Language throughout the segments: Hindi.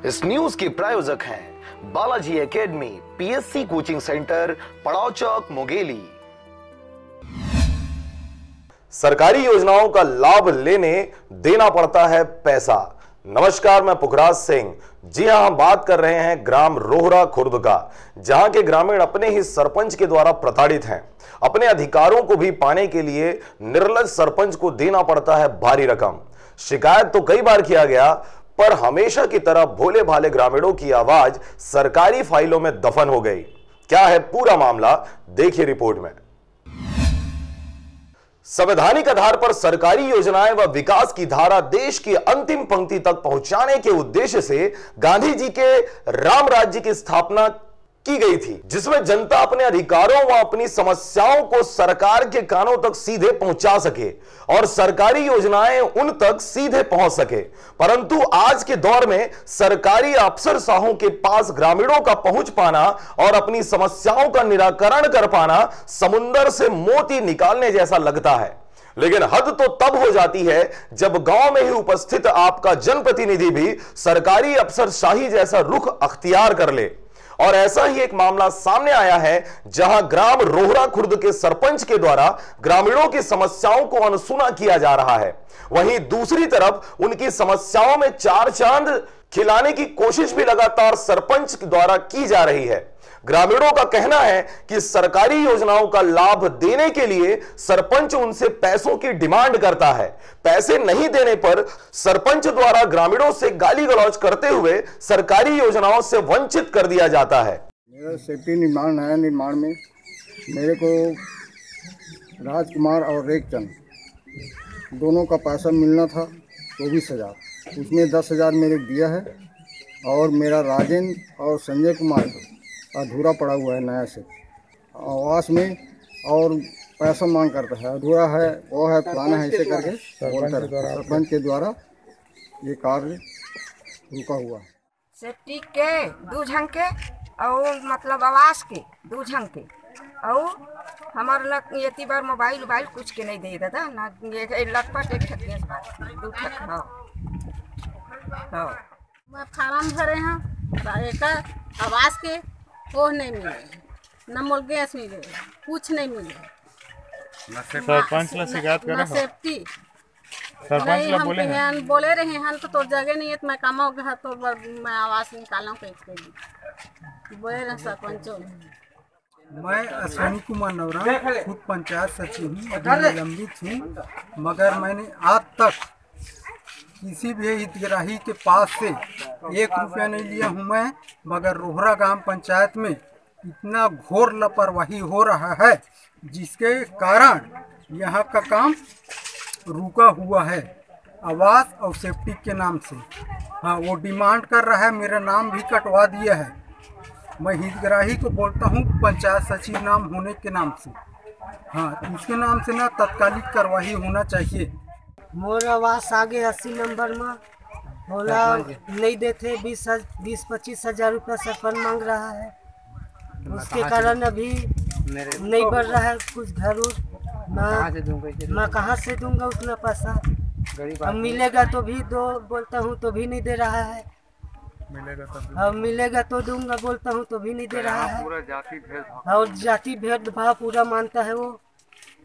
इस न्यूज के प्रायोजक हैं Balaji academy PSC coaching centre, पड़ाव चौक, मुंगेली। सरकारी योजनाओं का लाभ लेने देना पड़ता है पैसा। नमस्कार, मैं पुखराज सिंह। जी हां, हम बात कर रहे हैं ग्राम रोहरा खुर्द का, जहां के ग्रामीण अपने ही सरपंच के द्वारा प्रताड़ित हैं। अपने अधिकारों को भी पाने के लिए निर्लज सरपंच को देना पड़ता है भारी रकम। शिकायत तो कई बार किया गया, पर हमेशा की तरह भोले भाले ग्रामीणों की आवाज सरकारी फाइलों में दफन हो गई। क्या है पूरा मामला, देखिए रिपोर्ट में। संवैधानिक आधार पर सरकारी योजनाएं व विकास की धारा देश की अंतिम पंक्ति तक पहुंचाने के उद्देश्य से गांधी जी के राम राज्य की स्थापना की गई थी, जिसमें जनता अपने अधिकारों व अपनी समस्याओं को सरकार के कानों तक सीधे पहुंचा सके और सरकारी योजनाएं उन तक सीधे पहुंच सके। परंतु आज के दौर में सरकारी अफसरशाहों के पास ग्रामीणों का पहुंच पाना और अपनी समस्याओं का निराकरण कर पाना समुंदर से मोती निकालने जैसा लगता है। लेकिन हद तो तब हो जाती है जब गांव में ही उपस्थित आपका जनप्रतिनिधि भी सरकारी अफसरशाही जैसा रुख अख्तियार कर ले। और ऐसा ही एक मामला सामने आया है, जहां ग्राम रोहरा खुर्द के सरपंच के द्वारा ग्रामीणों की समस्याओं को अनसुना किया जा रहा है। वहीं दूसरी तरफ उनकी समस्याओं में चार चांद खिलाने की कोशिश भी लगातार सरपंच द्वारा की जा रही है। ग्रामीणों का कहना है कि सरकारी योजनाओं का लाभ देने के लिए सरपंच उनसे पैसों की डिमांड करता है। पैसे नहीं देने पर सरपंच द्वारा ग्रामीणों से गाली गलौज करते हुए सरकारी योजनाओं से वंचित कर दिया जाता है। मेरा सेफ्टी नया निर्माण में मेरे को राजकुमार और रेखचंद दोनों का पैसा मिलना था 24,000, उसमें 10,000 मेरे दिया है और मेरा राजेंद्र और संजय कुमार अधूरा पड़ा हुआ है नया से आवास में और पैसा मांग करता है, अधूरा है, वो है, फलाना है, ऐसे करके बोलता है। सरपंच के द्वारा ये कार्य रुका हुआ है। सेफ्टी के 2 झंग के और मतलब आवास के 2 झंग के और हमारे लग ये बार मोबाइल कुछ के नहीं दे दादा ना, ये लगभग 1 ठक 2 ठक। हाँ मैं फार्म भरे हैं एक आवास के, वो नहीं मिले, न मोल गैस मिले, कुछ नहीं मिले। सरपंच ला शिकायत करे हो? सेफ्टी सरपंच ला बोले हैं? बोले रहे हैं तो जगह नहीं है, तो मैं काम हो गया तो मैं आवास निकाला कैसे बोले रहे सरपंच। मैं अश्विनी कुमार नवरा खुद पंचायत सचिव हूँ, अभी निलंबित हूँ, मगर मैंने आज तक किसी भी हितग्राही के पास से 1 रुपया नहीं लिया हूँ मैं। मगर रोहरा ग्राम पंचायत में इतना घोर लापरवाही हो रहा है जिसके कारण यहाँ का काम रुका हुआ है आवास और सेफ्टी के नाम से। हाँ, वो डिमांड कर रहा है, मेरा नाम भी कटवा दिया है। मैं हितग्राही को बोलता हूँ पंचायत सचिव नाम होने के नाम से। हाँ, उसके नाम से ना तत्कालिक कार्रवाई होना चाहिए। मोर आवास आगे 80 नंबर में होला नहीं देते, 20-25 हजार रुपया सरपंच मांग रहा है। उसके कारण अभी नहीं बढ़ रहा है कुछ घर। मैं कहाँ से दूंगा उतना पैसा? अब मिलेगा तो भी दो बोलता हूँ तो भी नहीं दे रहा है, अब मिलेगा तो दूंगा बोलता हूँ तो भी नहीं दे रहा है। और जाति भेदभाव पूरा मानता है वो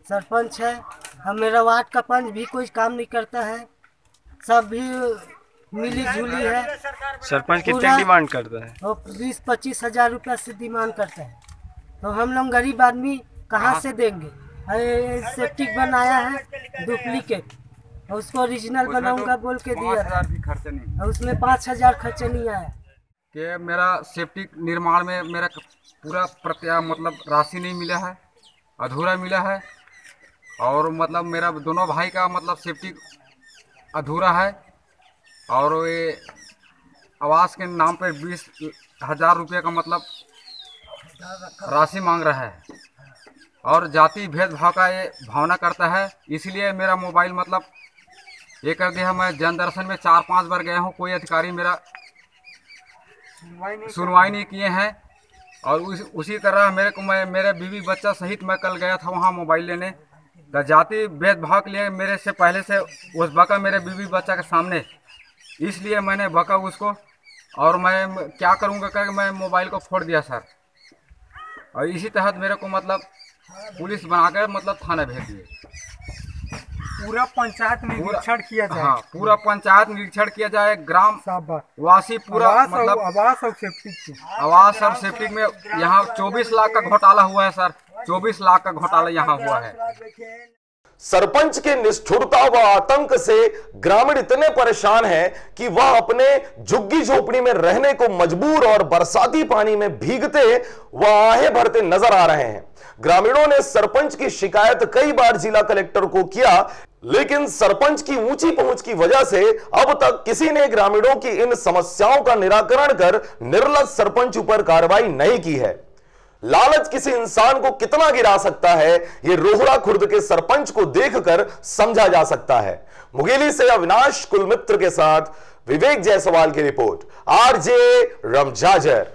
सरपंच है। अब मेरा वार्ड का पंच भी कोई काम नहीं करता है, सब भी मिली जुली है। सरपंच कितने डिमांड करता है? वो 20-25 हजार रुपया से डिमांड करता है, तो हम लोग गरीब आदमी कहाँ से देंगे? सेप्टिक बनाया है डुप्लीकेट, उसको ओरिजिनल बनाऊंगा बोल के दिया था, और उसमें 5,000 खर्चा नहीं आया। कि मेरा सेप्टिक निर्माण में मेरा पूरा मतलब राशि नहीं मिला है, अधूरा मिला है। और मतलब मेरा दोनों भाई का मतलब सेफ्टी अधूरा है और ये आवास के नाम पर 20,000 रुपये का मतलब राशि मांग रहा है और जाति भेदभाव का ये भावना करता है। इसलिए मेरा मोबाइल मतलब ये कर दिया। मैं जन दर्शन में 4-5 बार गया हूँ, कोई अधिकारी मेरा सुनवाई नहीं किए हैं। और उसी तरह मेरे बीवी बच्चा सहित मैं कल गया था वहाँ मोबाइल लेने, तो जाति भेदभाव के लिए मेरे से पहले से उस बका मेरे बीवी बच्चा के सामने, इसलिए मैंने बका उसको और मैं क्या करूँगा करके मैं मोबाइल को फोड़ दिया सर। और इसी तहत मेरे को मतलब पुलिस बनाकर मतलब थाना भेज दिए। पूरा पंचायत निरीक्षण किया जाए। हाँ, पूरा पंचायत निरीक्षण किया जाए, ग्राम वासी पूरा मतलब आवास और सेप्टिक आवास और सेप्टिक में यहाँ 24 लाख का घोटाला हुआ है सर। 24 लाख का घोटाला यहाँ हुआ है। सरपंच के निष्ठुरता व आतंक से ग्रामीण इतने परेशान हैं कि वह अपने झुग्गी झोपड़ी में रहने को मजबूर और बरसाती पानी में भीगते व आहें भरते नजर आ रहे हैं। ग्रामीणों ने सरपंच की शिकायत कई बार जिला कलेक्टर को किया, लेकिन सरपंच की ऊंची पहुंच की वजह से अब तक किसी ने ग्रामीणों की इन समस्याओं का निराकरण कर निर्लज सरपंच ऊपर कार्रवाई नहीं की है। लालच किसी इंसान को कितना गिरा सकता है, यह रोहड़ा खुर्द के सरपंच को देखकर समझा जा सकता है। मुंगेली से अविनाश कुलमित्र के साथ विवेक जायसवाल की रिपोर्ट, आरजे रमजाजर।